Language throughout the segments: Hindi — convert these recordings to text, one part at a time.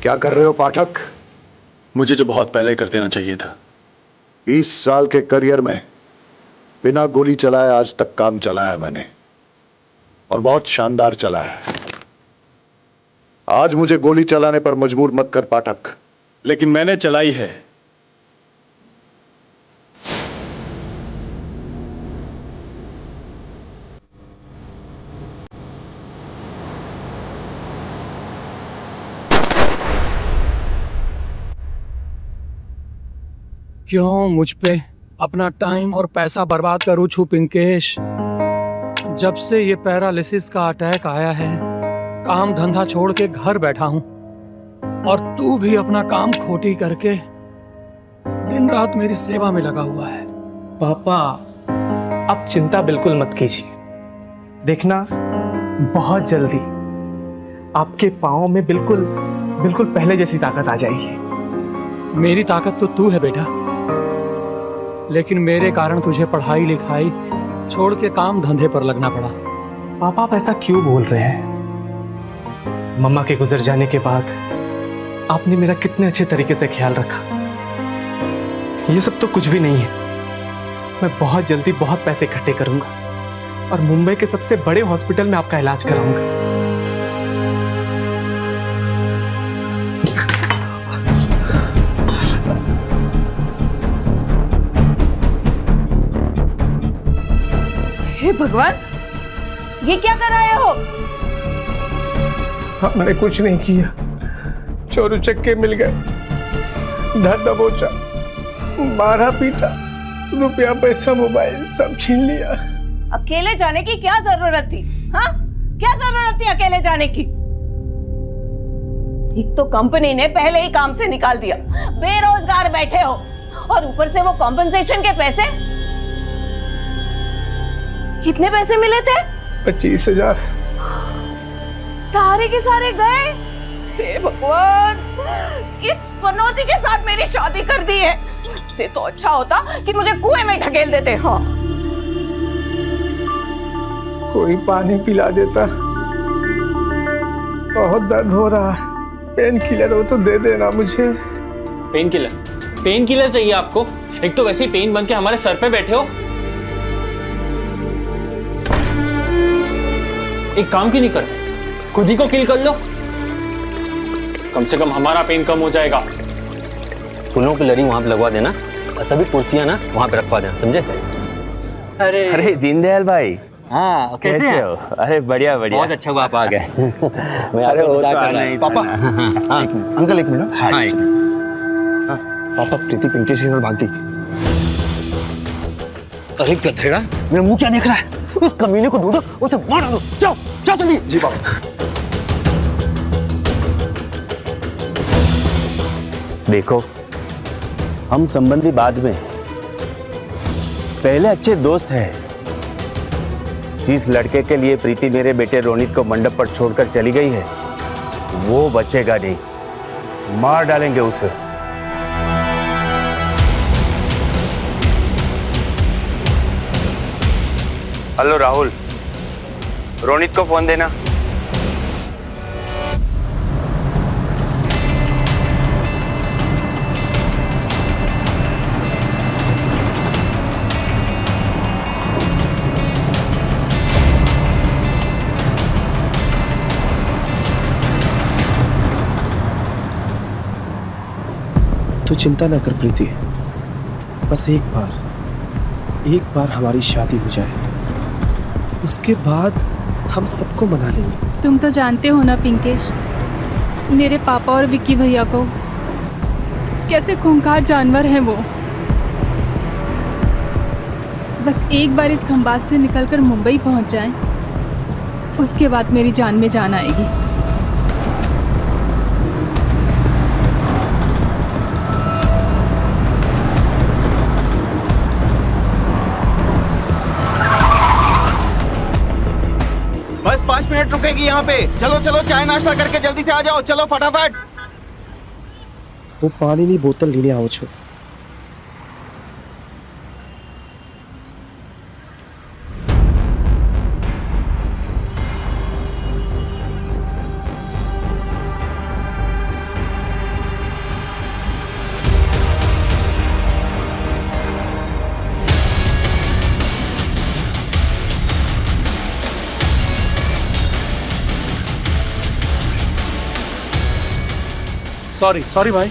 क्या कर रहे हो पाठक? मुझे जो बहुत पहले कर देना चाहिए था। 20 साल के करियर में बिना गोली चलाए आज तक काम चलाया मैंने, और बहुत शानदार चला है। आज मुझे गोली चलाने पर मजबूर मत कर पाठक। लेकिन मैंने चलाई है। क्यों मुझ पे अपना टाइम और पैसा बर्बाद करूं छू पिंकेश? जब से ये पैरालिसिस का अटैक आया है, काम धंधा छोड़ के घर बैठा हूं, और तू भी अपना काम खोटी करके दिन रात मेरी सेवा में लगा हुआ है। पापा, आप चिंता बिल्कुल मत कीजिए। देखना, बहुत जल्दी आपके पाँव में बिल्कुल बिल्कुल पहले जैसी ताकत आ जाएगी। मेरी ताकत तो तू है बेटा, लेकिन मेरे कारण तुझे पढ़ाई लिखाई छोड़ के काम धंधे पर लगना पड़ा। पापा, आप ऐसा क्यों बोल रहे हैं? मम्मा के गुजर जाने के बाद आपने मेरा कितने अच्छे तरीके से ख्याल रखा। ये सब तो कुछ भी नहीं है। मैं बहुत जल्दी बहुत पैसे इकट्ठे करूंगा और मुंबई के सबसे बड़े हॉस्पिटल में आपका इलाज कराऊंगा। हे भगवान, ये क्या कर रहे हो? हमने कुछ नहीं किया, चोर उचक्के मिल गए, धर दबोचा, मारा पीटा, रुपया पैसा मोबाइल सब छीन लिया। अकेले जाने की क्या जरूरत थी? हाँ, क्या जरूरत थी अकेले जाने की? एक तो कंपनी ने पहले ही काम से निकाल दिया, बेरोजगार बैठे हो, और ऊपर से वो कॉम्पेंसेशन के पैसे। कितने पैसे मिले थे? 25,000। सारे के सारे गए। हे भगवान, किस पनौती के साथ मेरी शादी कर दी है। इससे तो अच्छा होता कि मुझे कुएं में ढकेल देते। हाँ, कोई पानी पिला देता। बहुत दर्द हो रहा है, पेन किलर हो तो दे देना मुझे। पेन किलर चाहिए आपको? एक तो वैसे ही पेन बन के हमारे सर पे बैठे हो। एक काम क्यों नहीं करते, खुद ही को किल कर लो, कम से कम हमारा पेन कम हो जाएगा। फूलों की लड़ी वहां पे लगवा देना, और सभी कुर्सियां ना वहां पे रखवा देना, समझे? अरे दीनदयाल भाई, हाँ कैसे हो? अरे बढ़िया बढ़िया, बहुत अच्छा हुआ आप आ गए। मैं अरे पापा, अंकल एक मिनट। हाँ, पापा, प्रीति पिंकेश के साथ भाग गई। अरे गधेड़ा, मेरा मुंह क्या देख रहा है? उस कमीने को ढूंढो, उसे मार डालो। जाओ जाओ जल्दी। जी पापा। देखो, हम संबंधी बाद में, पहले अच्छे दोस्त हैं। जिस लड़के के लिए प्रीति मेरे बेटे रोनित को मंडप पर छोड़कर चली गई है, वो बचेगा नहीं, मार डालेंगे उसे। हेलो राहुल, रोनित को फोन देना। तो चिंता न कर प्रीति, बस एक बार हमारी शादी हो जाए, उसके बाद हम सबको मना लेंगे। तुम तो जानते हो ना पिंकेश, मेरे पापा और विक्की भैया को कैसे खूंखार जानवर हैं वो। बस एक बार इस खंबात से निकलकर मुंबई पहुंच जाएं, उसके बाद मेरी जान में जान आएगी। बस 5 मिनट रुकेगी यहाँ पे। चलो चलो, चाय नाश्ता करके जल्दी से आ जाओ। चलो फटाफट। वो पानी बोतल लेने आओ छो। सॉरी सॉरी भाई।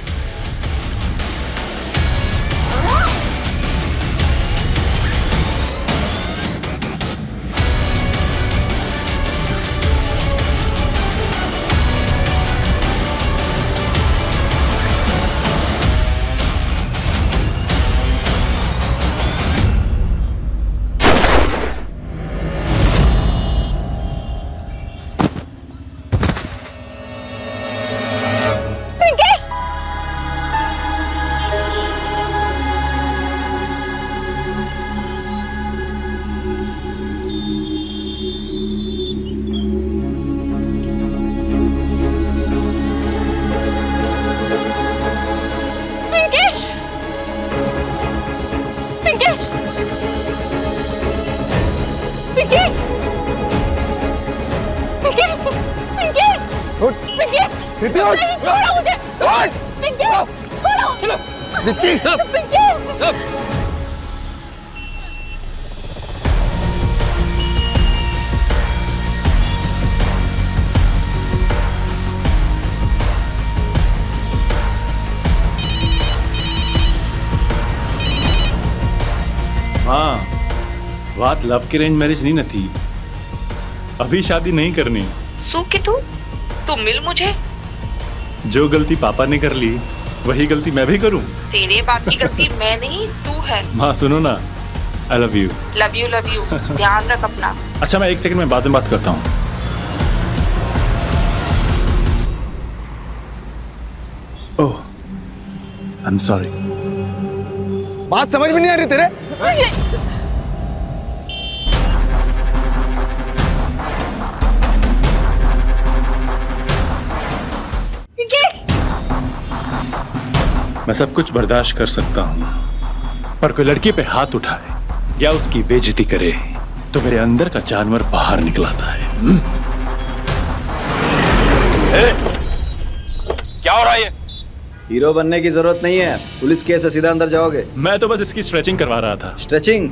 पिंकेश! पिंकेश! पिंकेश! पिंकेश! दीप्ति उठ! नहीं, छोड़ो मुझे! पिंकेश! छोड़ो! दीप्ति! पिंकेश! हाँ, बात लव की रेंज मैरिज नहीं न थी। अभी शादी नहीं करनी। कि तू मिल मुझे। जो गलती पापा ने कर ली वही गलती मैं भी करूं। तेरे बाप की गलती मैं नहीं, तू है। माँ सुनो ना, I love you. Love you ध्यान रख अपना। अच्छा मैं 1 सेकंड में बाद में बात करता हूँ। ओह, आई एम सॉरी। बात समझ में नहीं आ रही तेरे? मैं सब कुछ बर्दाश्त कर सकता हूँ, पर कोई लड़की पे हाथ उठाए या उसकी बेइज्जती करे तो मेरे अंदर का जानवर बाहर निकल आता है। क्या हो रहा है ये? हीरो बनने की जरूरत नहीं है, पुलिस केस है, सीधा अंदर जाओगे। मैं तो बस इसकी स्ट्रेचिंग करवा रहा था। स्ट्रेचिंग?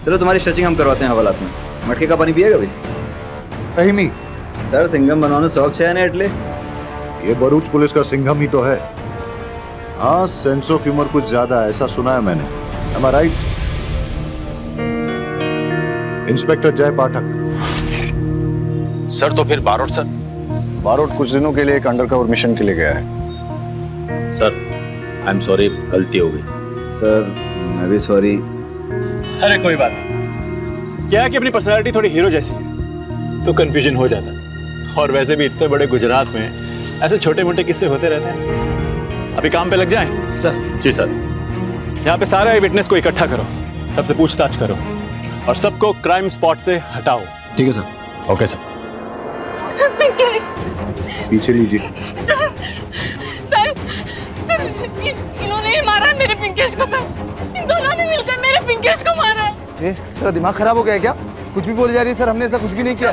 चलो तुम्हारी स्ट्रेचिंग हम करवाते हैं हवालात में। मटके का पानी पिएगा भाई? रहीमी, सर सिंघम बनवाने शौक है ना एटले? ये भरूच पुलिस का सिंघम ही तो है। हाँ, सेंस ऑफ ह्यूमर कुछ ज्यादा है, ऐसा सुना है मैंने। Am I right? Inspector Jay Pathak. Sir तो फिर बारोट सर? बारोट कुछ दिनों के लिए एक अंडरकवर मिशन के लिए गया है। सर आई एम सॉरी, गलती हो गई। सर मैं भी सॉरी। अरे कोई बात नहीं, क्या है कि अपनी पर्सनालिटी थोड़ी हीरो जैसी है तो कंफ्यूजन हो जाता है। और वैसे भी इतने बड़े गुजरात में ऐसे छोटे मोटे किस्से होते रहते हैं। अभी काम पे लग जाएं? सर। जी सर। यहाँ पे सारे विटनेस को इकट्ठा करो, सबसे पूछताछ करो और सबको क्राइम स्पॉट से हटाओ। ठीक है सर। Okay sir. पिंकेश! पीछे लीजिए। सर सर सर इन्होंने ही मारा है मेरे पिंकेश को। सर इन दोनों ने मिलकर मेरे पिंकेश को मारा है। तेरा दिमाग खराब हो गया है क्या? कुछ भी बोल जा रही है। सर हमने ऐसा कुछ भी नहीं किया।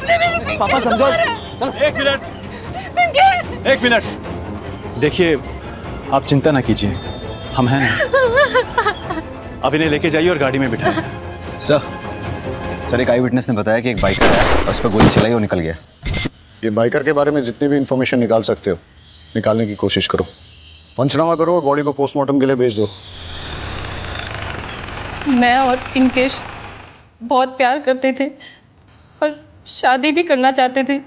पापा समझो। 1 मिनट। पिंकेश! 1 मिनट। देखिए आप चिंता ना कीजिए, हम हैं ना। अब इन्हें लेके जाइए और गाड़ी में बिठाइए। सर एक आई विटनेस ने बताया कि एक बाइकर आया और उस पर गोली चलाई और निकल गया। ये बाइकर के बारे में जितनी भी इंफॉर्मेशन निकाल सकते हो निकालने की कोशिश करो। पंचनामा करो और बॉडी को पोस्टमार्टम के लिए भेज दो। मैं और पिंकेश बहुत प्यार करते थे और शादी भी करना चाहते थे,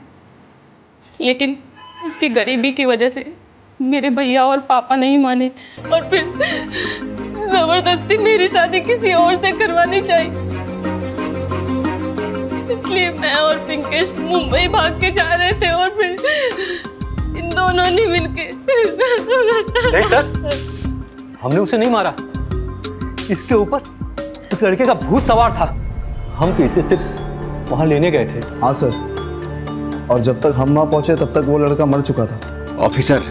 लेकिन उसकी गरीबी की वजह से मेरे भैया और पापा नहीं माने और फिर जबरदस्ती मेरी शादी किसी और से करवानी चाहिए। इसलिए मैं और पिंकेश मुंबई भाग के जा रहे थे और फिर इन दोनों ने मिलके। नहीं सर, हमने उसे नहीं मारा। इसके ऊपर उस लड़के का भूत सवार था। हम तो इसे सिर्फ वहां लेने गए थे। हाँ सर, और जब तक हम वहां पहुंचे तब तक वो लड़का मर चुका था। ऑफिसर,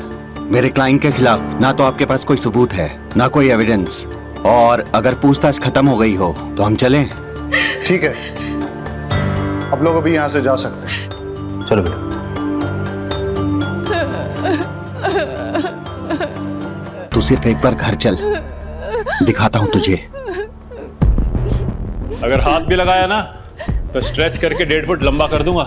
मेरे क्लाइंट के खिलाफ ना तो आपके पास कोई सबूत है ना कोई एविडेंस, और अगर पूछताछ खत्म हो गई हो तो हम चलें? ठीक है, आप लोग अभी यहाँ से जा सकते हैं। चलो बेटा। तू सिर्फ एक बार घर चल, दिखाता हूँ तुझे। अगर हाथ भी लगाया ना तो स्ट्रेच करके 1.5 फुट लंबा कर दूंगा।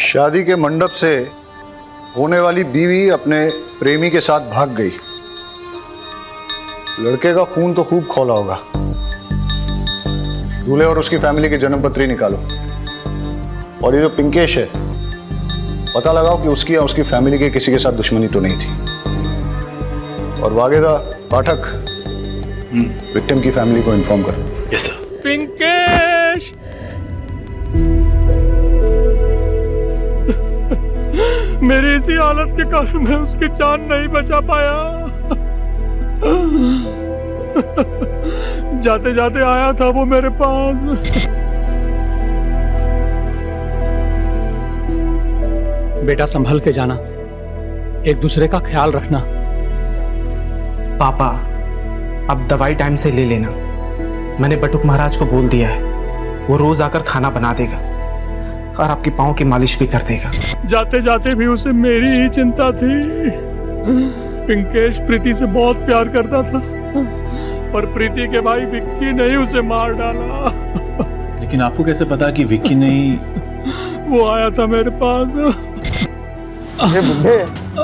शादी के मंडप से होने वाली बीवी अपने प्रेमी के साथ भाग गई। लड़के का खून तो खूब खौला होगा। दूल्हे और उसकी फैमिली की जन्म पत्री निकालो, और ये जो पिंकेश है, पता लगाओ कि उसकी या उसकी फैमिली के किसी के साथ दुश्मनी तो नहीं थी। और वागेगा पाठक विक्टिम की फैमिली को इन्फॉर्म करो। Yes sir. पिंकेश, मेरी इसी हालत के कारण मैं उसकी जान नहीं बचा पाया। जाते जाते आया था वो मेरे पास। बेटा संभल के जाना, एक दूसरे का ख्याल रखना। पापा, अब दवाई टाइम से ले लेना। मैंने बटुक महाराज को बोल दिया है, वो रोज आकर खाना बना देगा और आपकी पाँव की मालिश भी कर देगा। जाते जाते भी उसे मेरी ही चिंता थी। पिंकेश प्रीति से बहुत प्यार करता था, पर प्रीति के भाई विक्की ने ही उसे मार डाला। लेकिन आपको कैसे पता कि विक्की नहीं? वो आया था मेरे पास। ये बुड्ढे,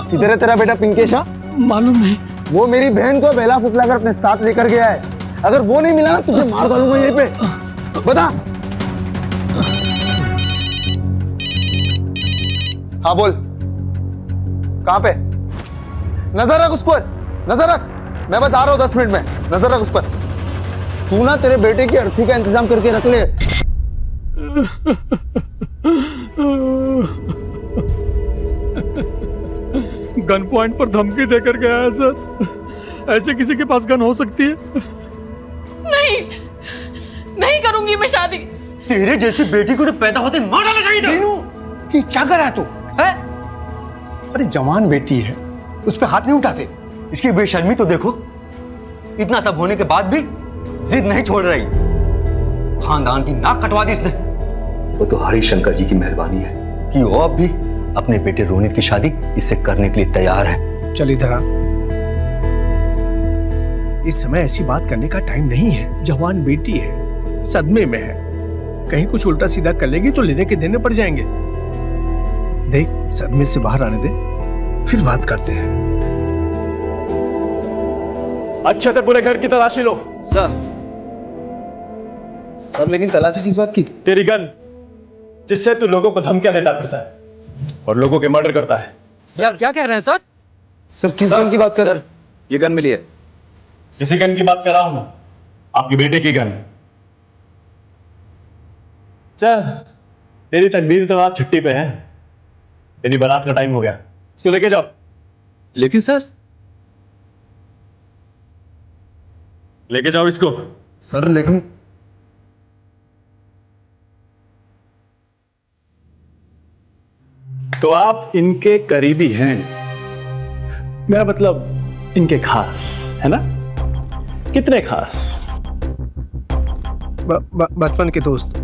किधर है तेरा बेटा पिंकेश? मालूम नहीं। वो मेरी बहन को बेला फुसलाकर अपने साथ लेकर गया है। अगर वो नहीं मिला ना, तुझे मार डालूंगा यहीं पे। बता। हाँ बोल, कहाँ पे? नजर रख उस पर, नजर रख। मैं बस आ रहा हूँ 10 मिनट में, नजर रख उस पर। तू ना तेरे बेटे की अर्थी का इंतजाम करके रख ले। गन पॉइंट पर धमकी देकर गया है सर। ऐसे किसी के पास गन हो सकती है? नहीं, नहीं करूंगी मैं शादी। तेरे जैसी बेटी को तो पैदा होते मार डालना चाहिए था। ये क्या कर रहा है तू? है? अरे जवान बेटी है, उस पे हाथ नहीं उठाते। इसकी बेशर्मी तो देखो, इतना सब होने के बाद भी जिद नहीं छोड़ रही। खानदान की नाक कटवा दी इसने। वो तो हरिशंकर जी की मेहरबानी है कि वो अब भी अपने बेटे रोनित की शादी इससे करने के लिए तैयार है। चल इधर आ। इस समय ऐसी बात करने का टाइम नहीं है। जवान बेटी है, सदमे में है, कहीं कुछ उल्टा सीधा कर लेगी तो लेने के देने पड़ जाएंगे। देख, सदमे से बाहर आने दे, फिर बात करते हैं। अच्छे से पूरे घर की तलाशी लो। सर, लेकिन तलाशी किस बात की? तेरी गन, जिससे तू लोगों को धमकियां देता फिरता है और लोगों के मर्डर करता है। यार क्या कह रहे हैं सर? सर किस गन की बात कर रहे? ये गन मिली है। किसी गन की बात कर रहा हूं मैं, आपके बेटे की गन। चल, तेरी तकदीर तो आज छुट्टी पे है, तेरी बारात का टाइम हो गया, इसको लेके जाओ। लेकिन सर। लेके जाओ इसको। सर लेकिन तो आप इनके करीबी हैं, मेरा मतलब इनके खास है ना? कितने खास? बचपन के दोस्त।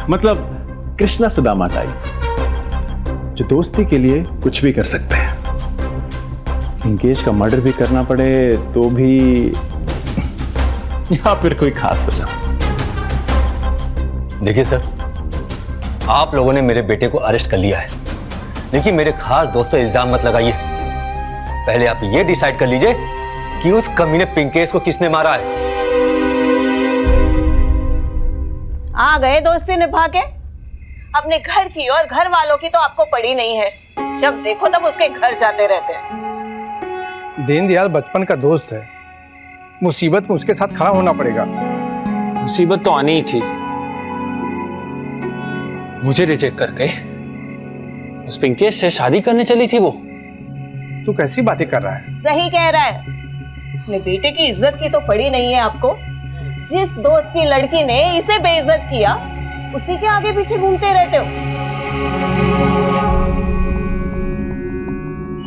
मतलब कृष्णा सुदामा टाइप, जो दोस्ती के लिए कुछ भी कर सकते हैं। पिंकेश का मर्डर भी करना पड़े तो भी, या फिर कोई खास वजह। देखिए सर, आप लोगों ने मेरे बेटे को अरेस्ट कर लिया है, लेकिन मेरे खास दोस्त पे इल्जाम मत लगाइए। पहले आप ये डिसाइड कर लीजिए कि उस कमीने पिंकेश को किसने मारा है। आ गए दोस्ती निभा के। अपने घर की और घर वालों की तो आपको पड़ी नहीं है, जब देखो तब उसके घर जाते रहते हैं। दीनदयाल बचपन का दोस्त है, मुसीबत में उसके साथ खड़ा होना पड़ेगा। मुसीबत तो आनी ही थी। मुझे रिजेक्ट करके उस पिंकेश से शादी करने चली थी वो। तू कैसी बातें कर रहा है? सही कह रहा है। अपने बेटे की इज्जत की तो पड़ी नहीं है आपको। जिस दोस्त की लड़की ने इसे बेइज्जत किया, उसी के आगे पीछे घूमते रहते हो।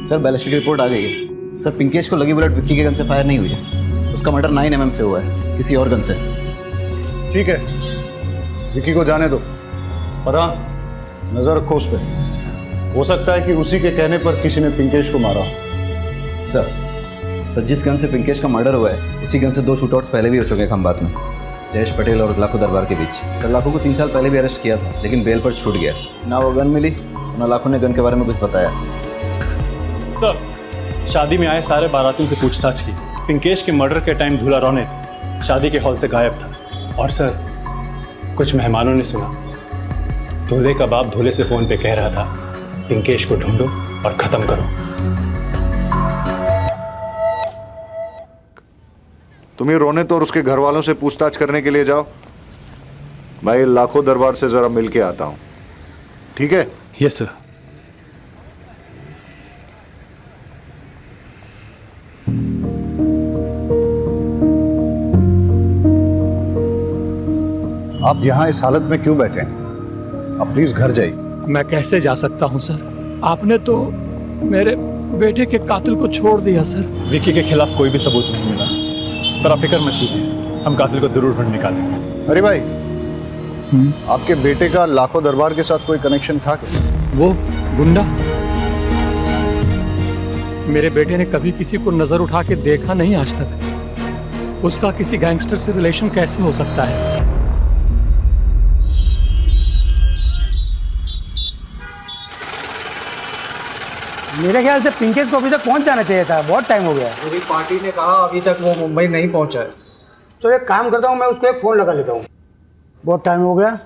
सर बैलिस्टिक रिपोर्ट आ गई है। सर पिंकेश को लगी बुलेट विक्की के गन से फायर नहीं हुई है, उसका मर्डर 9 mm से हुआ है, किसी और गन से। ठीक है, विक्की को जाने दो, पर हाँ नजर रखो उस पर। हो सकता है कि उसी के कहने पर किसी ने पिंकेश को मारा। सर जिस गन से पिंकेश का मर्डर हुआ है, उसी गन से 2 शूटआउट्स पहले भी हो चुके हैं खंबात में। जयेश पटेल और लाखों दरबार के बीच। सर लाखों को 3 साल पहले भी अरेस्ट किया था, लेकिन बेल पर छूट गया। ना वो गन मिली, ना लाखों ने गन के बारे में कुछ बताया। सर, शादी में आए सारे बारातियों से पूछताछ की। पिंकेश के मर्डर के टाइम दूल्हा रौनित शादी के हॉल से गायब था। और सर, कुछ मेहमानों ने सुना दूल्हे का बाप दूल्हे से फोन पे कह रहा था, पिंकेश को ढूंढो और खत्म करो। तुम ये रोनित और उसके घर वालों से पूछताछ करने के लिए जाओ। मैं लाखों दरबार से जरा मिल के आता हूं, ठीक है? Yes sir. आप यहां इस हालत में क्यों बैठे हैं? आप प्लीज घर जाइए। मैं कैसे जा सकता हूं सर? आपने तो मेरे बेटे के कातिल को छोड़ दिया सर। विक्की के खिलाफ कोई भी सबूत नहीं मिला, पर आप फिक्र मत कीजिए, हम कातिल को जरूर ढूंढ निकालेंगे। अरे भाई, आपके बेटे का लाखों दरबार के साथ कोई कनेक्शन था क्या? वो गुंडा मेरे बेटे ने कभी किसी को नजर उठा के देखा नहीं आज तक। उसका किसी गैंगस्टर से रिलेशन कैसे हो सकता है? मेरे ख्याल से पिंकेश को अभी तक पहुंच जाना चाहिए था, बहुत टाइम हो गया। पूरी पार्टी ने कहा अभी तक वो मुंबई नहीं पहुंचा है। तो एक काम करता हूँ, मैं उसको एक फ़ोन लगा लेता हूँ। बहुत टाइम हो गया।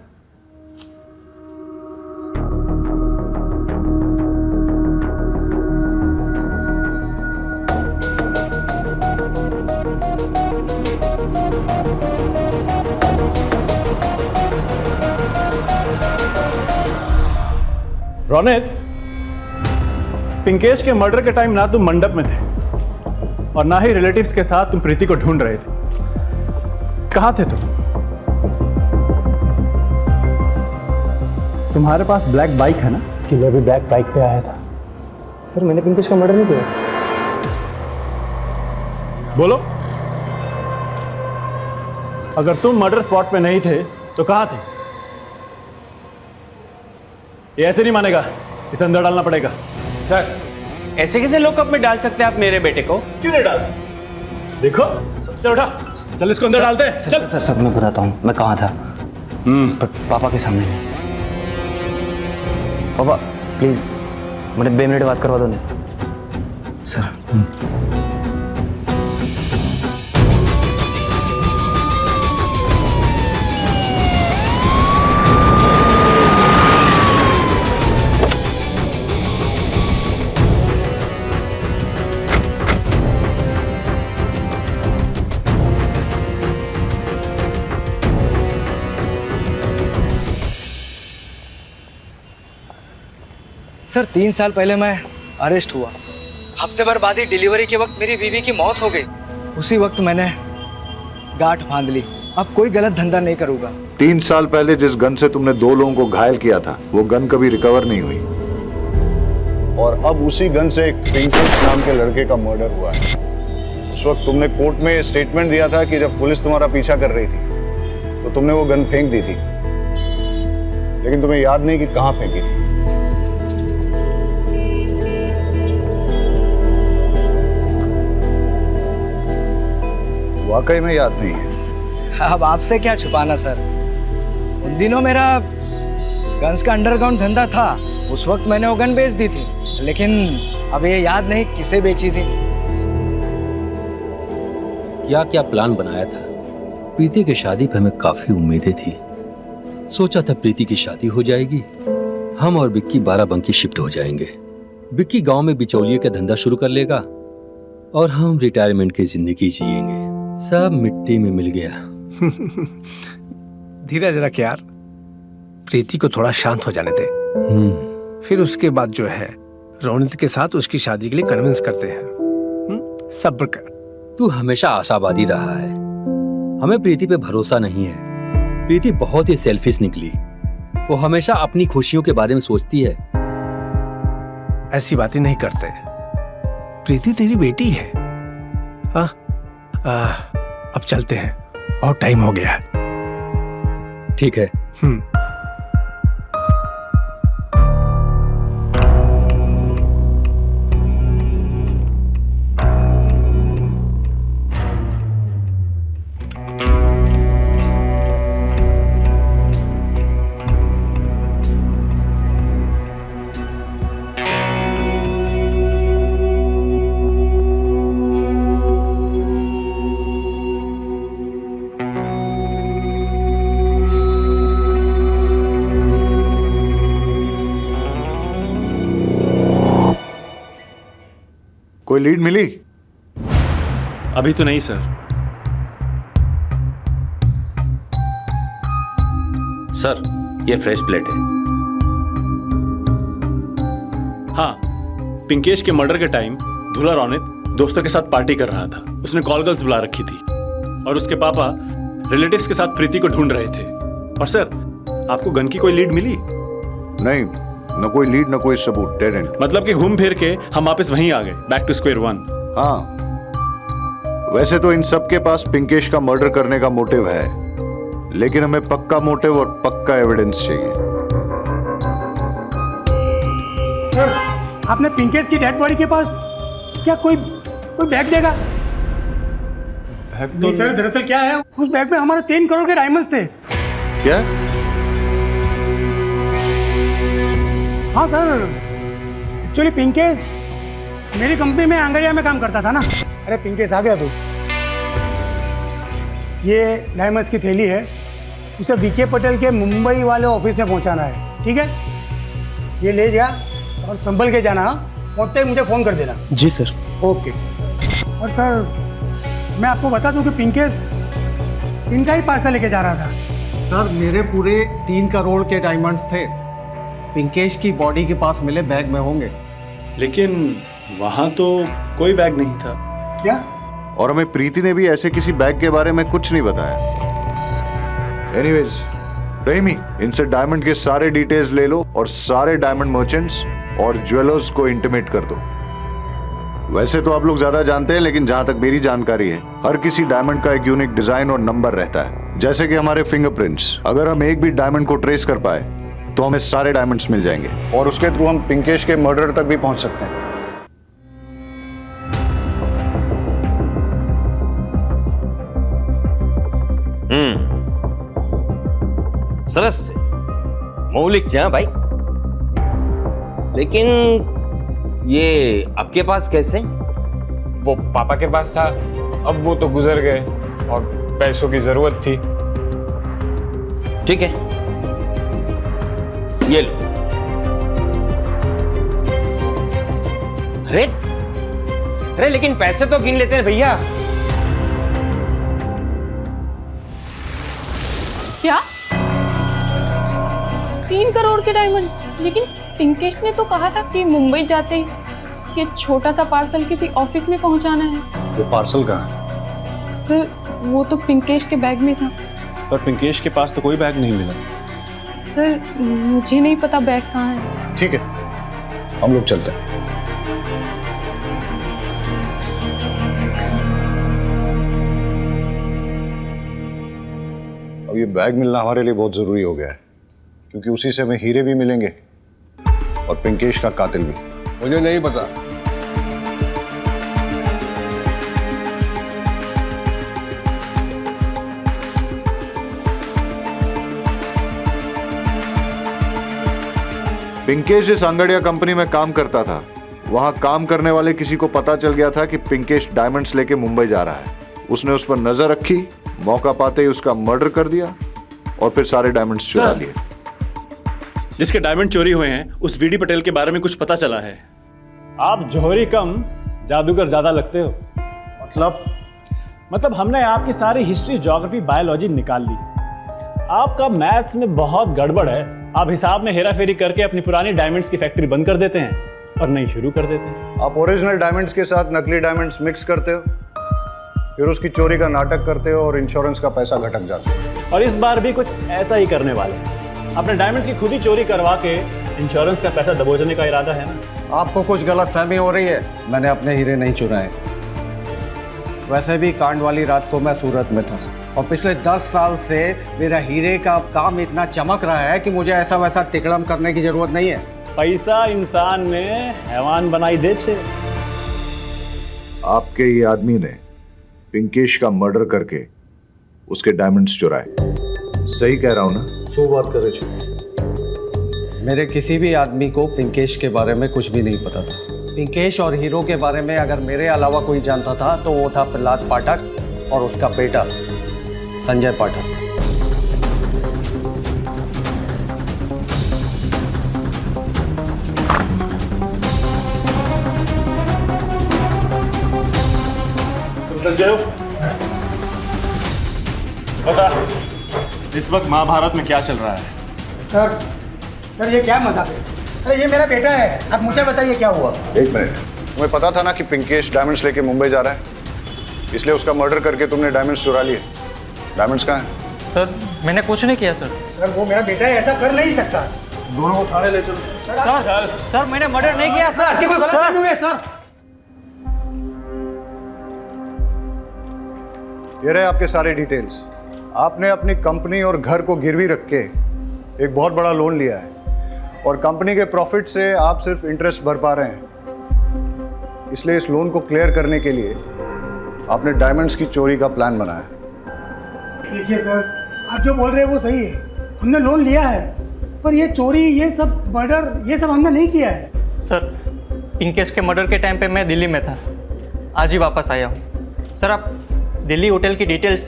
रौनित, पिंकेश के मर्डर के टाइम ना तुम मंडप में थे और ना ही रिलेटिव्स के साथ तुम प्रीति को ढूंढ रहे थे। कहां थे तुम? तुम्हारे पास ब्लैक बाइक है ना? किलर भी ब्लैक बाइक पे आया था। सर मैंने पिंकेश का मर्डर नहीं किया। बोलो, अगर तुम मर्डर स्पॉट पे नहीं थे तो कहां थे? ये ऐसे नहीं मानेगा, इसे अंदर डालना पड़ेगा। सर, ऐसे कैसे लॉकअप में डाल सकते हैं आप मेरे बेटे को? क्यों नहीं डाल सकते? देखो, चल उठा, चल इसको अंदर डालते हैं। चल। सर सर मैं बताता हूँ मैं कहाँ था। पर पापा के सामने नहीं। पापा प्लीज मुझे 2 मिनट बात करवा दो ना सर। सर 3 साल पहले मैं अरेस्ट हुआ। हफ्ते भर बाद ही डिलीवरी के वक्त मेरी बीवी की मौत हो गई। उसी वक्त मैंने गांठ बांध ली, अब कोई गलत धंधा नहीं करूंगा। 3 साल पहले जिस गन से तुमने 2 लोगों को घायल किया था, वो गन कभी रिकवर नहीं हुई। और अब उसी गन से एक पिंकेश नाम के लड़के का मर्डर हुआ है। उस वक्त तुमने कोर्ट में स्टेटमेंट दिया था कि जब पुलिस तुम्हारा पीछा कर रही थी तो तुमने वो गन फेंक दी थी, लेकिन तुम्हें याद नहीं कि कहां फेंकी थी। वाकई में याद नहीं है? अब आपसे क्या छुपाना सर। उन दिनों मेरा गन्स का अंडरग्राउंड धंधा था, उस वक्त मैंने वो गन बेच दी थी, लेकिन अब ये याद नहीं किसे बेची थी। क्या क्या प्लान बनाया था। प्रीति की शादी पे हमें काफी उम्मीदें थी। सोचा था प्रीति की शादी हो जाएगी, हम और बिक्की बाराबंकी शिफ्ट हो जाएंगे। बिक्की गांव में बिचौलिए का धंधा शुरू कर लेगा और हम रिटायरमेंट की जिंदगी जिएंगे। सब मिट्टी में मिल गया। धीरज रख यार, प्रीति को थोड़ा शांत हो जाने दे। फिर उसके बाद जो है रोनित के साथ उसकी शादी के लिए कन्विंस करते हैं। सब्र कर। तू हमेशा आशावादी रहा है, हमें प्रीति पे भरोसा नहीं है। प्रीति बहुत ही सेल्फिश निकली, वो हमेशा अपनी खुशियों के बारे में सोचती है। ऐसी बातें नहीं करते, प्रीति तेरी बेटी है। हाँ अब चलते हैं, और टाइम हो गया है। ठीक है। कोई लीड मिली? अभी तो नहीं सर। सर ये फ्रेश प्लेट है। हाँ, पिंकेश के मर्डर के टाइम धुला रौनित दोस्तों के साथ पार्टी कर रहा था। उसने कॉल गर्ल्स बुला रखी थी और उसके पापा रिलेटिव्स के साथ प्रीति को ढूंढ रहे थे। और सर, आपको गन की कोई लीड मिली? नहीं, न कोई लीड न कोई सबूत, डेड एंड। मतलब कि घूम फिर के हम वापस वहीं आ गए, बैक टू स्क्वायर वन। हाँ, वैसे तो इन सब के पास पिंकेश का मर्डर करने का मोटिव है, लेकिन हमें पक्का मोटिव और पक्का एविडेंस चाहिए। सर, आपने पिंकेश की डेड बॉडी के पास क्या कोई बैग देगा? नहीं सर, दरअसल क्या है, उस बैग में हमारे 3 करोड़ के डायमंड्स थे। क्या? हाँ सर, एक्चुअली पिंकेश मेरी कंपनी में आंगड़िया में काम करता था ना। अरे पिंकेश आ गया तू। ये डायमंड्स की थैली है, उसे बीके पटेल के मुंबई वाले ऑफिस में पहुंचाना है, ठीक है? ये ले जा और संभल के जाना। पहुंचते ही मुझे फ़ोन कर देना। जी सर। ओके। और सर, मैं आपको बता दूं कि पिंकेश इनका ही पार्सल लेके जा रहा था। सर, मेरे पूरे 3 करोड़ के डायमंड्स थे, पिंकेश की बॉडी के पास मिले बैग में होंगे। लेकिन वहां तो कोई बैग नहीं था। क्या? और हमें प्रीति ने भी ऐसे किसी बैग के बारे में कुछ नहीं बताया। एनीवेज, रहीमी, इनसे डायमंड के सारे डिटेल्स ले लो और सारे डायमंड मर्चेंट्स और ज्वेलर्स को इंटीमेट कर दो। वैसे तो आप लोग ज्यादा जानते हैं, लेकिन जहां तक मेरी जानकारी है, हर किसी डायमंड का एक यूनिक डिजाइन और नंबर रहता है, जैसे कि हमारे फिंगरप्रिंट्स। अगर हम एक भी डायमंड को ट्रेस कर पाए तो हमें सारे डायमंड्स मिल जाएंगे और उसके थ्रू हम पिंकेश के मर्डर तक भी पहुंच सकते हैं। सरस से मौलिक से, हाँ भाई। लेकिन ये आपके पास कैसे? वो पापा के पास था, अब वो तो गुजर गए और पैसों की जरूरत थी। ठीक है, ये लो। अरे अरे लेकिन पैसे तो गिन लेते हैं भैया। क्या 3 करोड़ के डायमंड? लेकिन पिंकेश ने तो कहा था कि मुंबई जाते ही ये छोटा सा पार्सल किसी ऑफिस में पहुंचाना है। वो पार्सल कहाँ है? सर, वो तो पिंकेश के बैग में था। पर पिंकेश के पास तो कोई बैग नहीं मिला। सर, मुझे नहीं पता बैग कहाँ है। ठीक है, हम लोग चलते हैं। अब ये बैग मिलना हमारे लिए बहुत जरूरी हो गया है, क्योंकि उसी से हमें हीरे भी मिलेंगे और पिंकेश का कातिल भी। मुझे नहीं पता। पिंकेश जिस अंगड़िया कंपनी में काम करता था, वहां काम करने वाले किसी को पता चल गया था कि पिंकेश डायमंड्स लेके मुंबई जा रहा है। उसने उस पर नजर रखी, मौका पाते ही उसका मर्डर कर दिया और फिर सारे डायमंड्स चुरा लिए। जिसके डायमंड चोरी हुए हैं, उस वीडी पटेल के बारे में कुछ पता चला है। आप जौहरी कम जादूगर ज्यादा लगते हो। मतलब हमने आपकी सारी हिस्ट्री, ज्योग्राफी, बायोलॉजी निकाल ली। आपका मैथ्स में बहुत गड़बड़ है। आप हिसाब में हेरा फेरी करके अपनी पुरानी डायमंड्स की फैक्ट्री बंद कर देते हैं और नई शुरू कर देते हैं। आप ओरिजिनल डायमंड्स के साथ नकली डायमंड्स मिक्स करते हो, फिर उसकी चोरी का नाटक करते हो और इंश्योरेंस का पैसा घटक जाता है। और इस बार भी कुछ ऐसा ही करने वाले हैं। अपने डायमंड्स की खुद ही चोरी करवा के इंश्योरेंस का पैसा दबोचने का इरादा है ना? आपको कुछ गलतफहमी हो रही है। मैंने अपने हीरे नहीं चुराए। वैसे भी कांड वाली रात को मैं सूरत में था और पिछले 10 साल से मेरा हीरे का काम इतना चमक रहा है कि मुझे ऐसा वैसा तिकड़म करने की जरूरत नहीं है। पैसा इंसान में हैवान बनाई दे छे। आपके ये आदमी ने पिंकेश का मर्डर करके उसके डायमंड्स चुराए। सही कह रहा हूं ना? सो बात कर रहे थे। मेरे किसी भी आदमी को पिंकेश के बारे में कुछ भी नहीं पता था। पिंकेश और हीरो के बारे में अगर मेरे अलावा कोई जानता था तो वो था प्रहलाद पाठक और उसका बेटा संजय पाठक। संजय, बता इस वक्त महाभारत में क्या चल रहा है? सर ये क्या मजाक है? अरे ये मेरा बेटा है, अब मुझे बताइए क्या हुआ। एक मिनट, तुम्हें पता था ना कि पिंकेश डायमंड्स लेके मुंबई जा रहा है, इसलिए उसका मर्डर करके तुमने डायमंड्स चुरा लिए। डायमंड्स कहाँ हैं? सर मैंने कुछ नहीं किया सर। सर वो मेरा बेटा है, ऐसा कर नहीं सकता। दोनों को थाने ले चलो। सर मैंने मर्डर नहीं किया सर। आपकी कोई गलती नहीं है सर। ये रहे आपके सारे डिटेल्स। आपने अपनी कंपनी और घर को गिरवी रख के एक बहुत बड़ा लोन लिया है और कंपनी के प्रॉफिट से आप सिर्फ इंटरेस्ट भर पा रहे हैं। इसलिए इस लोन को क्लियर करने के लिए आपने डायमंड्स की चोरी का प्लान बनाया। देखिए सर, आप जो बोल रहे हैं वो सही है, हमने लोन लिया है, पर ये चोरी, ये सब मर्डर, ये सब हमने नहीं किया है। सर पिंकेश के मर्डर के टाइम पे मैं दिल्ली में था, आज ही वापस आया हूँ। सर आप दिल्ली होटल की डिटेल्स,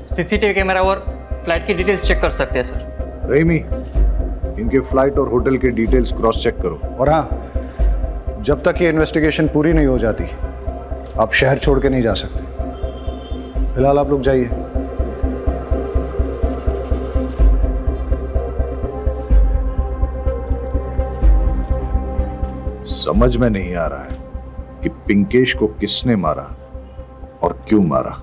सीसीटीवी कैमरा और फ्लाइट की डिटेल्स चेक कर सकते हैं सर। रेमी, इनके फ्लाइट और होटल के डिटेल्स क्रॉस चेक करो। और हाँ, जब तक ये इन्वेस्टिगेशन पूरी नहीं हो जाती आप शहर छोड़ के नहीं जा सकते। फिलहाल आप लोग जाइए। समझ में नहीं आ रहा है कि पिंकेश को किसने मारा और क्यों मारा।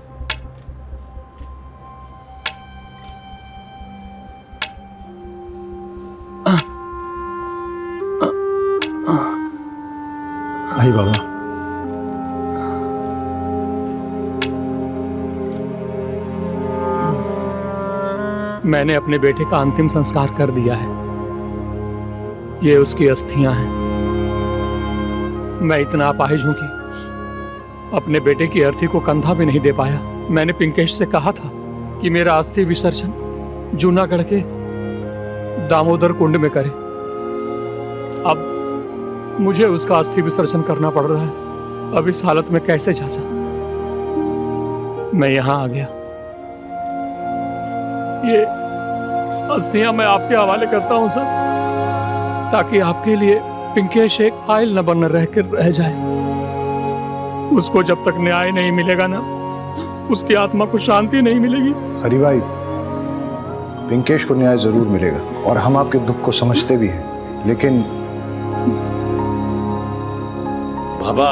आई बाबा। मैंने अपने बेटे का अंतिम संस्कार कर दिया है। ये उसकी अस्थियां हैं। मैं इतना अपाहिज हूं कि अपने बेटे की अर्थी को कंधा भी नहीं दे पाया। मैंने पिंकेश से कहा था कि मेरा अस्थि विसर्जन जूनागढ़ के दामोदर कुंड में करे। अब मुझे उसका अस्थि विसर्जन करना पड़ रहा है। अब इस हालत में कैसे जाता? मैं यहां आ गया। ये अस्थियां मैं आपके हवाले करता हूं सर, ताकि आपके लिए पिंकेश एक फाइल न बन रह जाए। उसको जब तक न्याय नहीं मिलेगा ना, उसकी आत्मा को शांति नहीं मिलेगी। हरी भाई, पिंकेश को न्याय जरूर मिलेगा और हम आपके दुख को समझते भी हैं, लेकिन बाबा,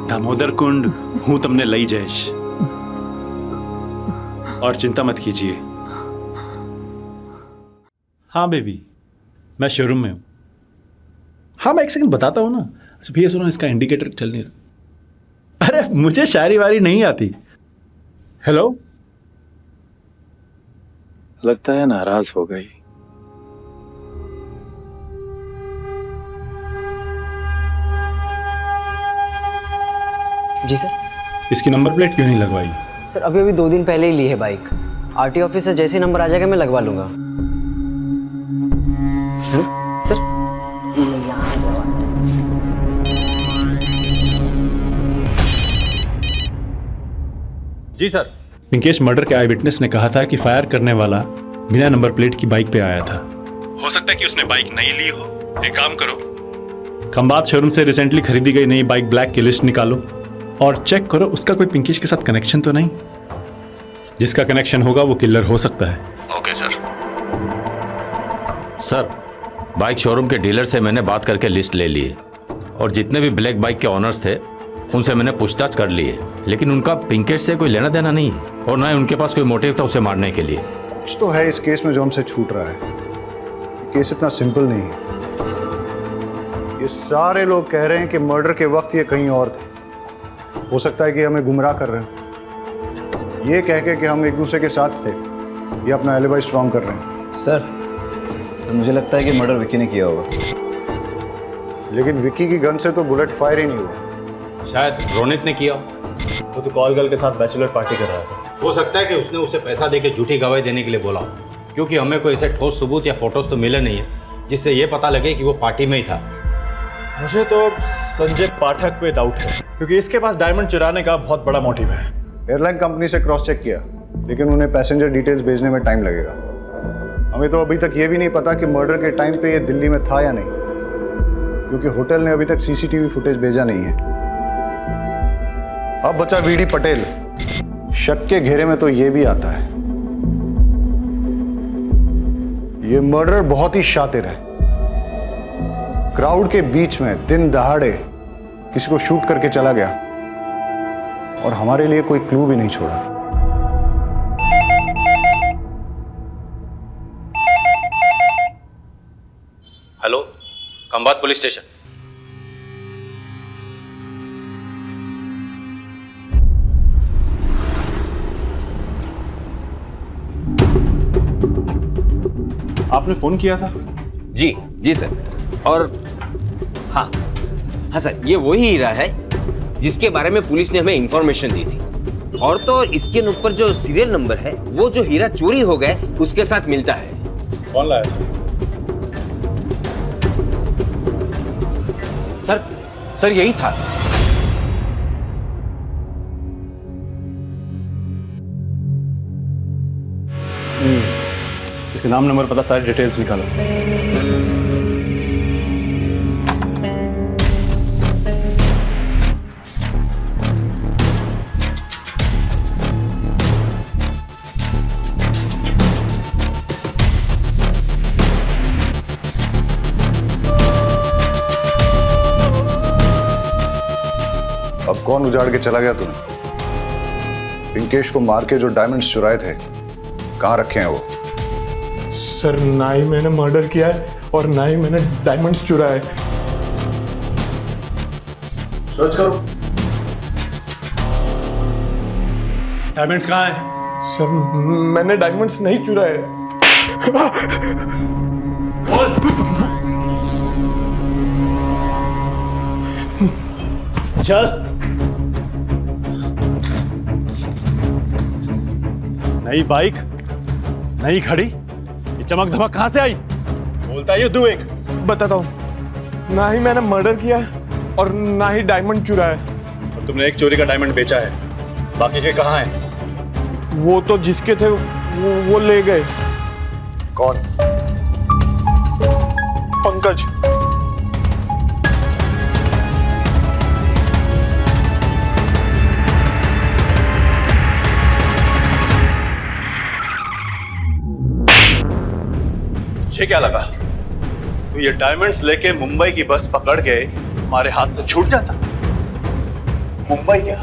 दामोदर कुंड हूं तुमने लई जयेश, और चिंता मत कीजिए। हाँ बेबी, मैं शोरूम में हूँ। हाँ मैं एक सेकंड बताता हूँ ना। अच्छा भैया सुनो, इसका इंडिकेटर चल नहीं रहा। अरे मुझे शायरी वारी नहीं आती। हेलो, लगता है नाराज हो गई। जी सर। इसकी नंबर प्लेट क्यों नहीं लगवाई? सर अभी अभी 2 दिन पहले ही ली है बाइक। आरटी ऑफिस से जैसे नंबर आ जाएगा मैं लगवा लूंगा। सर यहाँ से लगवा। जी सर। पिंकेश मर्डर के आई विटनेस ने कहा था कि फायर करने वाला बिना नंबर प्लेट की बाइक पे आया था। हो सकता है कि उसने बाइक नहीं ली हो। एक काम करो, खंबात शोरूम से रिसेंटली खरीदी गई नई बाइक ब्लैक की लिस्ट निकालो और चेक करो उसका कोई पिंकेश के साथ कनेक्शन तो नहीं। जिसका कनेक्शन होगा वो किलर हो सकता है। Okay sir. Sir bike showroom के डीलर से मैंने बात करके लिस्ट ले ली है और जितने भी ब्लैक बाइक के ऑनर्स थे उनसे मैंने पूछताछ कर ली है, लेकिन उनका पिंकेश से कोई लेना देना नहीं है और ना ही उनके पास कोई मोटिव था उसे मारने के लिए। कुछ तो है इस केस में जो हमसे छूट रहा है। केस इतना सिंपल नहीं है। ये सारे लोग कह रहे हैं कि मर्डर के वक्त ये कहीं और थे। हो सकता है कि हमें गुमराह कर रहे हैं। ये कह के कि हम एक दूसरे के साथ थे, ये अपना एलिबाई स्ट्रॉन्ग कर रहे हैं। सर मुझे लगता है कि मर्डर विक्की ने किया होगा। लेकिन विक्की की गन से तो बुलेट फायर ही नहीं हुआ। शायद रोनित ने किया। वो तो कॉल गर्ल के साथ बैचलर पार्टी कर रहा था। हो सकता है कि उसने उसे पैसा देके झूठी गवाही देने के लिए बोला, क्योंकि हमें कोई ऐसे ठोस सबूत या फोटोज तो मिले नहीं है जिससे ये पता लगे कि वो पार्टी में ही था। मुझे तो संजय पाठक पे डाउट है, क्योंकि इसके पास डायमंड चुराने का बहुत बड़ा मोटिव है। एयरलाइन कंपनी से क्रॉस चेक किया, लेकिन उन्हें पैसेंजर डिटेल्स भेजने में टाइम लगेगा। हमें तो अभी तक ये भी नहीं पता कि मर्डर के टाइम पे ये दिल्ली में था या नहीं, क्योंकि होटल ने अभी तक सीसीटीवी फुटेज भेजा नहीं है। अब बचा वीडी पटेल। शक के घेरे में तो यह भी आता है। ये मर्डर बहुत ही शातिर है। क्राउड के बीच में दिन दहाड़े किसी को शूट करके चला गया और हमारे लिए कोई क्लू भी नहीं छोड़ा। Hello, Khambhat police station. आपने फोन किया था? जी जी सर। और हाँ हाँ सर, ये वही हीरा है जिसके बारे में पुलिस ने हमें इंफॉर्मेशन दी थी। और तो इसके ऊपर जो सीरियल नंबर है वो जो हीरा चोरी हो गया उसके साथ मिलता है। कौन लाया? सर यही था। इसके नाम नंबर पता, सारी डिटेल्स निकालो। अब कौन उजाड़ के चला गया तुम्हें? पिंकेश को मार के जो डायमंड्स चुराए थे कहां रखे हैं वो? सर, ना ही मैंने मर्डर किया है और ना ही मैंने डायमंड्स चुराए। सर्च करो। डायमंड्स कहाँ है? सर, मैंने डायमंड्स नहीं चुराए। चल। नई बाइक, नई घड़ी, ये चमक धमक कहां से आई? बोलता है तू। एक बताता हूँ, ना ही मैंने मर्डर किया है और ना ही डायमंड चुराया है। और तुमने एक चोरी का डायमंड बेचा है, बाकी के कहाँ हैं? वो तो जिसके थे वो ले गए। कौन? पंकज। तुझे क्या लगा तू ये डायमंड्स लेके मुंबई की बस पकड़ के हमारे हाथ से छूट जाता? मुंबई क्या,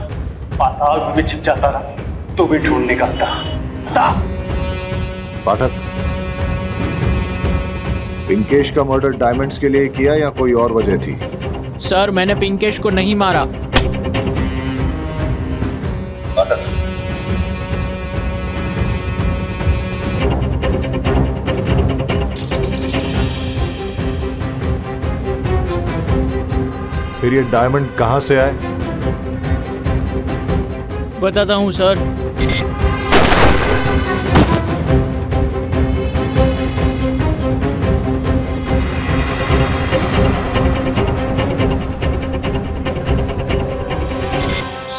पाताल में भी छिप जाता ना तो भी ढूंढ निकलता। पाठक, पिंकेश का मर्डर डायमंड्स के लिए किया या कोई और वजह थी? सर, मैंने पिंकेश को नहीं मारा। फिर ये डायमंड कहां से आए? बताता हूँ सर।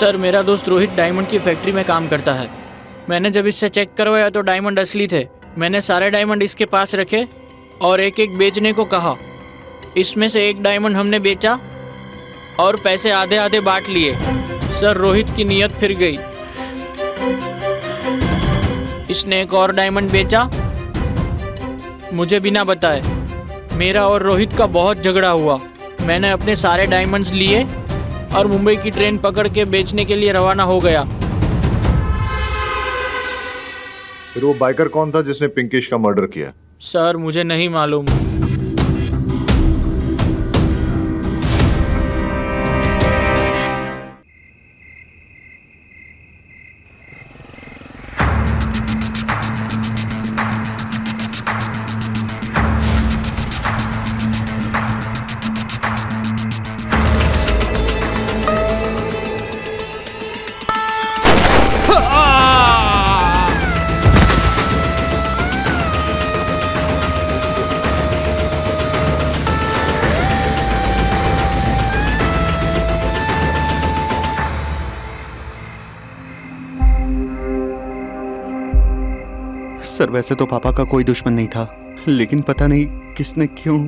सर, मेरा दोस्त रोहित डायमंड की फैक्ट्री में काम करता है। मैंने जब इससे चेक करवाया तो डायमंड असली थे। मैंने सारे डायमंड इसके पास रखे और एक एक बेचने को कहा। इसमें से एक डायमंड हमने बेचा और पैसे आधे आधे बांट लिए। सर, रोहित की नीयत फिर गई। इसने एक और डायमंड बेचा मुझे बिना बताए। मेरा और रोहित का बहुत झगड़ा हुआ। मैंने अपने सारे डायमंड्स लिए और मुंबई की ट्रेन पकड़ के बेचने के लिए रवाना हो गया। फिर वो बाइकर कौन था जिसने पिंकेश का मर्डर किया? सर, मुझे नहीं मालूम। सर, वैसे तो पापा का कोई दुश्मन नहीं था, लेकिन पता नहीं किसने क्यों,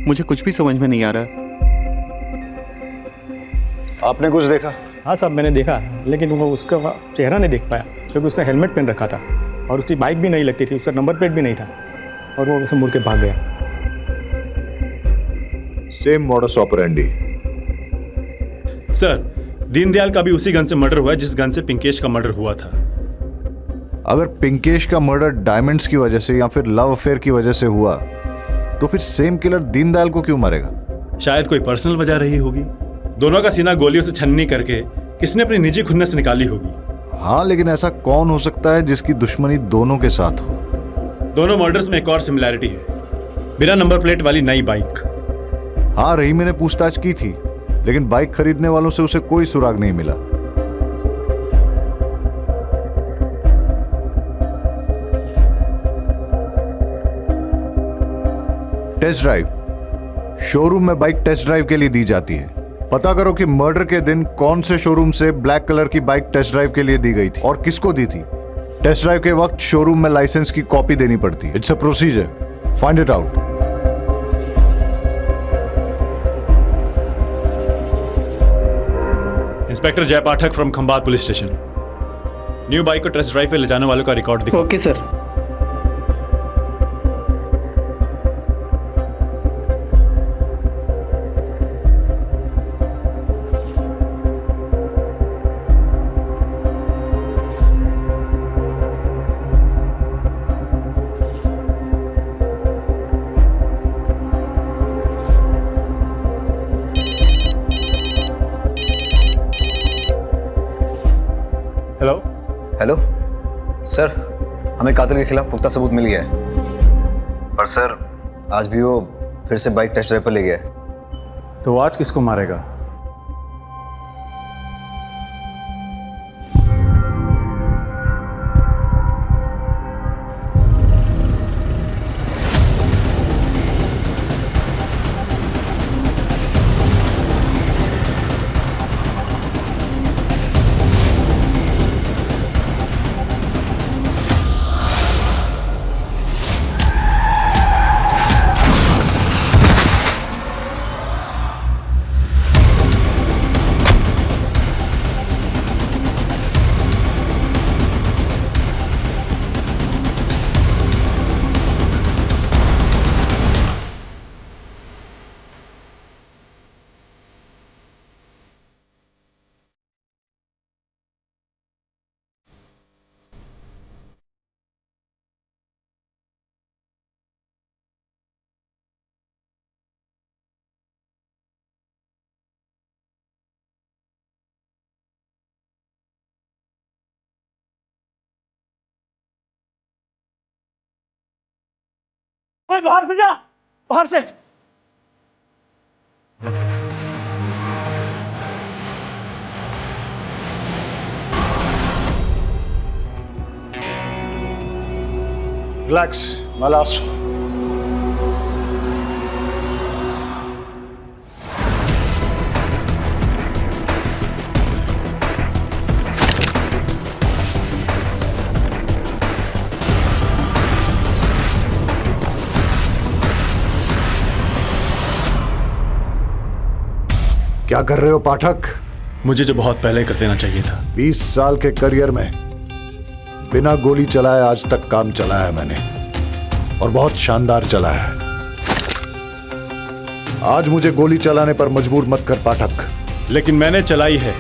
मुझे कुछ भी समझ में नहीं आ रहा। आपने कुछ देखा? हाँ साहब, मैंने देखा, लेकिन वो उसका चेहरा नहीं देख पाया क्योंकि उसने हेलमेट पहन रखा था और उसकी बाइक भी नहीं लगती थी, उसका नंबर प्लेट भी नहीं था और वो उसे मुड़ के भाग गया। Same modus operandi. Sir, Deendayal का भी उसी गन से मर्डर हुआ है जिस गन से पिंकेश का मर्डर हुआ था। अगर पिंकेश का मर्डर डायमंड्स की वजह से या फिर लव अफेयर की वजह से हुआ तो फिर सेम किलर दीनदयाल को क्यों मारेगा? शायद कोई पर्सनल वजह रही होगी। दोनों का सीना गोलियों से छन्नी करके किसने अपनी निजी खुन्नस निकाली होगी। हाँ, लेकिन ऐसा कौन हो सकता है जिसकी दुश्मनी दोनों के साथ हो? दोनों मर्डर्स में एक और सिमिलैरिटी है, बिना नंबर प्लेट वाली नई बाइक। हाँ, रहीम ने पूछताछ की थी, लेकिन बाइक खरीदने वालों से उसे कोई सुराग नहीं मिला। Test drive. शोरूम में बाइक टेस्ट ड्राइव के लिए दी जाती है। पता करो कि मर्डर के दिन कौन से शोरूम से ब्लैक कलर की बाइक टेस्ट ड्राइव के लिए दी गई थी और किसको दी थी। टेस्ट ड्राइव के वक्त शोरूम में लाइसेंस की कॉपी देनी पड़ती है। It's a procedure, find it out. Inspector Jay Pathak from Khambhat police station. New bike को टेस्ट ड्राइव पे ले जाने वालों का रिकॉर्ड दिखाओ। Okay sir. Hello hello sir, हमें कातिल के खिलाफ पुख्ता सबूत मिल गया है, पर सर आज भी वो फिर से बाइक टेस्ट ड्राइव पर ले गया है। तो आज किसको मारेगा? बाहर से जा, बाहर से। रिलैक्स, मैं लास्ट। क्या कर रहे हो पाठक? मुझे जो बहुत पहले कर देना चाहिए था। 20 साल के करियर में बिना गोली चलाए आज तक काम चलाया है मैंने, और बहुत शानदार चला है। आज मुझे गोली चलाने पर मजबूर मत कर पाठक। लेकिन मैंने चलाई है।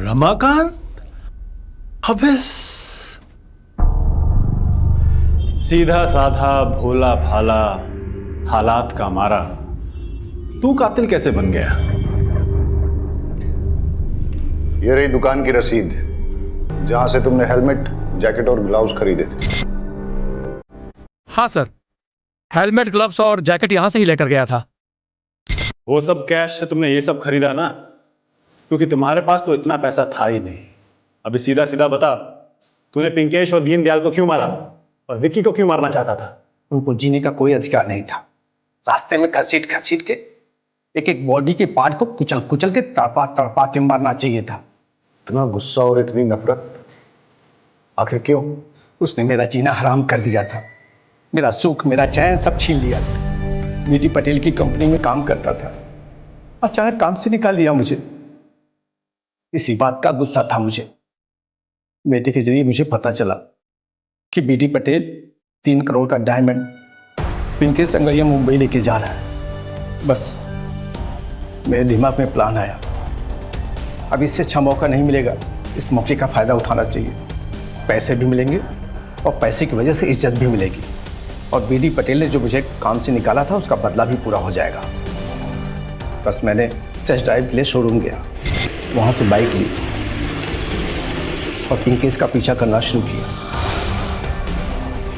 रमाकांत? अबे सीधा साधा भोला भाला हालात का मारा, तू कातिल कैसे बन गया? ये रही दुकान की रसीद जहां से तुमने हेलमेट, जैकेट और ग्लव्स खरीदे थे। हाँ सर, हेलमेट, ग्लव्स और जैकेट यहां से ही लेकर गया था। वो सब कैश से तुमने ये सब खरीदा ना, क्योंकि तुम्हारे पास तो इतना पैसा था ही नहीं। अभी सीधा सीधा बता, तूने पिंकेश और दीनदयाल को क्यों मारा और विक्की को क्यों मारना चाहता था? उनको जीने का कोई अधिकार नहीं था। रास्ते में घसीट घसीट के एक एक बॉडी के पार्ट को कुचल कुचल के तड़पा तड़पा के मारना चाहिए था। इतना गुस्सा और इतनी नफरत आखिर क्यों? उसने मेरा जीना हराम कर दिया था, मेरा सुख मेरा चैन सब छीन लिया था। बीटी पटेल की कंपनी में काम करता था, अचानक काम से निकाल दिया मुझे। इसी बात का गुस्सा था मुझे। बेटे के जरिए मुझे पता चला कि बीटी पटेल 3 करोड़ का डायमंड पिंकेश संगैया मुंबई लेके जा रहा है। बस मेरे दिमाग में प्लान आया, अब इससे अच्छा मौका नहीं मिलेगा, इस मौके का फायदा उठाना चाहिए। पैसे भी मिलेंगे और पैसे की वजह से इज्जत भी मिलेगी, और बीडी पटेल ने जो मुझे काम से निकाला था उसका बदला भी पूरा हो जाएगा। बस मैंने टेस्ट ड्राइव के लिए शोरूम गया, वहाँ से बाइक ली और पिंकेश का पीछा करना शुरू किया,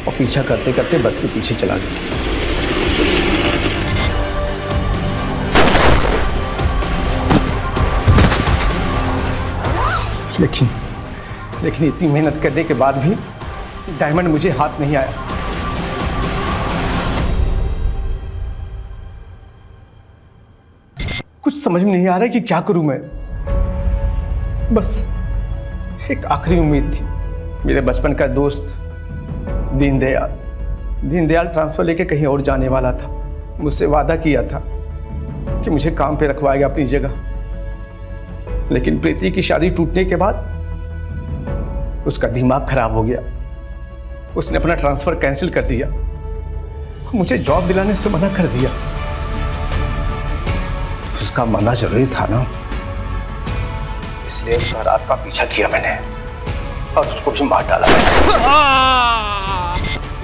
और पीछा करते करते बस के पीछे चला गया। लेकिन इतनी मेहनत करने के बाद भी डायमंड मुझे हाथ नहीं आया। कुछ समझ में नहीं आ रहा है कि क्या करूं मैं। बस एक आखिरी उम्मीद थी, मेरे बचपन का दोस्त दीनदयाल ट्रांसफर लेके कहीं और जाने वाला था। मुझसे वादा किया था कि मुझे काम पे रखवाएगा अपनी जगह, लेकिन प्रीति की शादी टूटने के बाद उसका दिमाग खराब हो गया। उसने अपना ट्रांसफर कैंसिल कर दिया, मुझे जॉब दिलाने से मना कर दिया। उसका मरना जरूरी था ना, इसलिए उसका रात का पीछा किया मैंने और उसको भी मार डाला मैंने।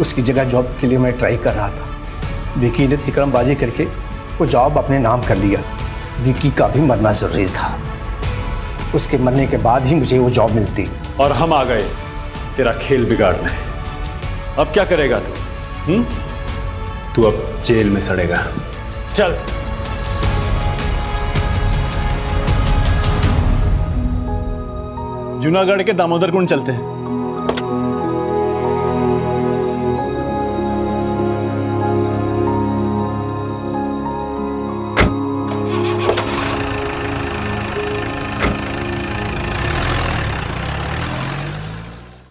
उसकी जगह जॉब के लिए मैं ट्राई कर रहा था। विकी ने तिकड़मबाजी करके वो जॉब अपने नाम कर लिया। विकी का भी मरना जरूरी था, उसके मरने के बाद ही मुझे वो जॉब मिलती। और हम आ गए तेरा खेल बिगाड़ने। अब क्या करेगा तू? तू अब जेल में सड़ेगा। चल। जूनागढ़ के दामोदर कुंड चलते हैं।